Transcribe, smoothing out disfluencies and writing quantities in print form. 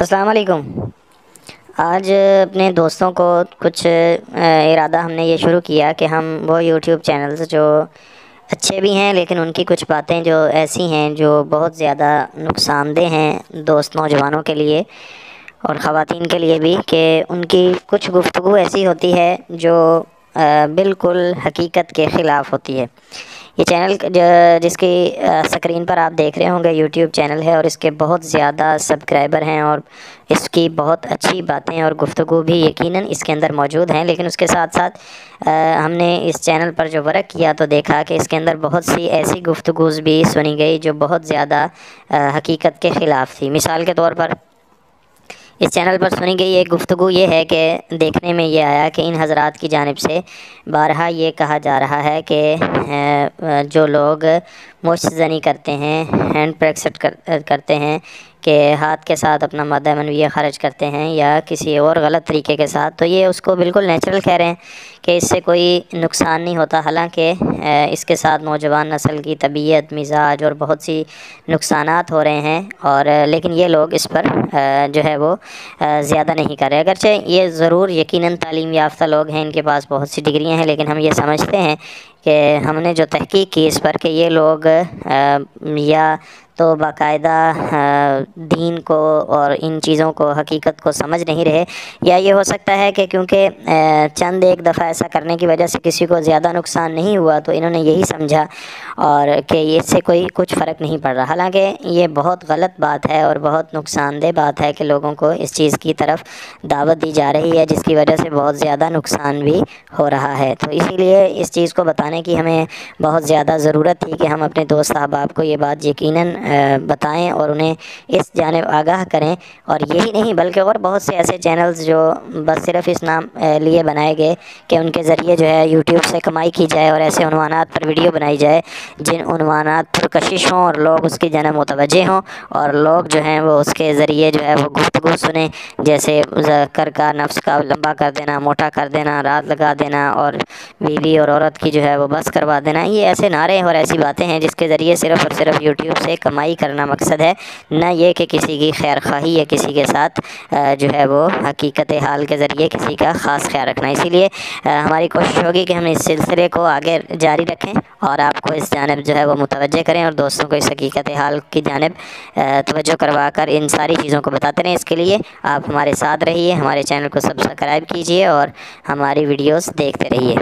السلام علیکم۔ آج اپنے دوستوں کو کچھ ارادہ ہم نے یہ شروع کیا کہ ہم وہ یوٹیوب چینلز جو اچھے بھی ہیں لیکن ان کی کچھ باتیں جو ایسی ہیں جو بہت زیادہ نقصان دہ ہیں دوست نوجوانوں کے لیے اور خواتین کے لیے بھی، کہ ان کی کچھ گفتگو ایسی ہوتی ہے جو بالکل حقیقت کے خلاف ہوتی ہے۔ یہ چینل جس کی اسکرین پر آپ دیکھ رہے ہوں گے یوٹیوب چینل ہے، اور اس کے بہت زیادہ سبسکرائبر ہیں اور اس کی بہت اچھی باتیں اور گفتگو بھی یقیناً اس کے اندر موجود ہیں، لیکن اس کے ساتھ ساتھ ہم نے اس چینل پر جو ورک کیا تو دیکھا کہ اس کے اندر بہت سی ایسی گفتگوز بھی سنی گئی جو بہت زیادہ حقیقت کے خلاف تھی۔ مثال کے طور پر اس چینل پر سنی گئی ایک گفتگو یہ ہے کہ دیکھنے میں یہ آیا کہ ان حضرات کی جانب سے بارہا یہ کہا جا رہا ہے کہ جو لوگ مشت زنی کرتے ہیں، ہینڈ پریکسٹ کرتے ہیں کہ ہاتھ کے ساتھ اپنا مادہ منویہ خارج کرتے ہیں یا کسی اور غلط طریقے کے ساتھ، تو یہ اس کو بالکل نیچرل کہہ رہے ہیں کہ اس سے کوئی نقصان نہیں ہوتا، حالانکہ اس کے ساتھ نوجوان نسل کی طبیعت، مزاج اور بہت سی نقصانات ہو رہے ہیں، اور لیکن یہ لوگ اس پر جو ہے وہ زیادہ نہیں کر رہے، اگرچہ یہ ضرور یقیناً تعلیم یافتہ لوگ ہیں، ان کے پاس بہت سی ڈگریاں ہیں، لیکن ہم یہ سمجھتے ہیں کہ ہم نے جو تحقیق کی اس پر کہ یہ لوگ یا تو باقاعدہ دین کو اور ان چیزوں کو، حقیقت کو سمجھ نہیں رہے، یا یہ ہو سکتا ہے کہ کیونکہ چند ایک دفعہ ایسا کرنے کی وجہ سے کسی کو زیادہ نقصان نہیں ہوا تو انہوں نے یہی سمجھا اور کہ اس سے کوئی کچھ فرق نہیں پڑ رہا، حالانکہ یہ بہت غلط بات ہے اور بہت نقصان دہ بات ہے کہ لوگوں کو اس چیز کی طرف دعوت دی جا رہی ہے جس کی وجہ سے بہت زیادہ نقصان بھی ہو رہا ہے۔ تو اسی لیے اس چیز کو بتانے کی ہمیں بہت زیادہ ضرورت تھی کہ ہم اپنے دوست احباب کو یہ بات یقیناً بتائیں اور انہیں اس جانب آگاہ کریں، اور یہی نہیں بلکہ اور بہت سے ایسے چینلز جو بس صرف اس نام لیے بنائے گئے کہ ان کے ذریعے جو ہے یوٹیوب سے کمائی کی جائے، اور ایسے عنوانات پر ویڈیو بنائی جائے جن عنوانات پر کشش ہوں اور لوگ اس کی جانب متوجہ ہوں، اور لوگ جو ہیں وہ اس کے ذریعے جو ہے وہ گفتگو سنیں، جیسے ذکر کا نفس کا لمبا کر دینا، موٹا کر دینا، رات لگا دینا، اور بیوی اور عورت کی جو ہے وہ بس کروا دینا، یہ ایسے نعرے اور ایسی باتیں ہیں جس کے ذریعے صرف اور صرف یوٹیوب سے کمائی کرنا مقصد ہے، نہ یہ کہ کسی کی خیر خواہی یا کسی کے ساتھ جو ہے وہ حقیقت حال کے ذریعے کسی کا خاص خیال رکھنا۔ اسی لیے ہماری کوشش ہوگی کہ ہم اس سلسلے کو آگے جاری رکھیں اور آپ کو اس جانب جو ہے وہ متوجہ کریں، اور دوستوں کو اس حقیقت حال کی جانب توجہ کروا کر ان ساری چیزوں کو بتاتے رہیں۔ اس کے لیے آپ ہمارے ساتھ رہیے، ہمارے چینل کو سبسکرائب کیجیے اور ہماری ویڈیوز دیکھتے رہیے۔